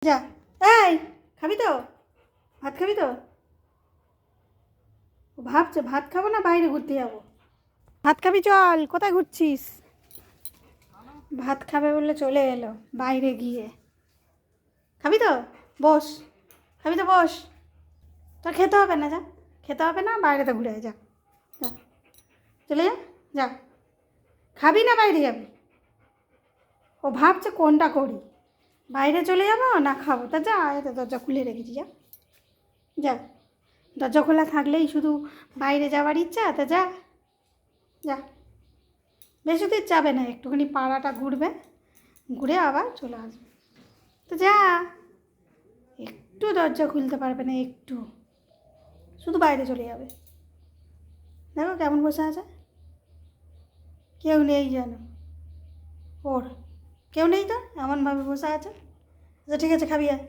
যা। এই, খাবি তো? ভাত খাবি তো? ও ভাবছে ভাত খাবো না বাইরে ঘুরতে যাবো। ভাত খাবি, চল। কোথায় ঘুরছিস? ভাত খাবে বলে চলে এলো বাইরে গিয়ে। খাবি তো? বস। খাবি তো বস। তোর খেতে হবে না, যা। খেতে হবে না, বাইরেতে ঘুরে আয়, যা। যা, চলে যা। যা। খাবি না বাইরে যাবি? ও ভাবছে কোনটা করি, বাইরে চলে যাবো না খাবো। তা যা, তো দরজা খুলে রেখেছি, যা। যা। দরজা খোলা থাকলেই শুধু বাইরে যাওয়ার ইচ্ছা, তা যা। যা। বেশি দূর যাবে না, একটুখানি পাড়াটা ঘুরবে, ঘুরে আবার চলে আসবে। তো যা। একটু দরজা খুলতে পারবে না, একটু। শুধু বাইরে চলে যাবে। দেখো কেমন বসে আছে। কেউ নেই যেন ওর। কেউ নেই তো, এমনভাবে বসে আছে। আচ্ছা ঠিক আছে, খাবি আয়।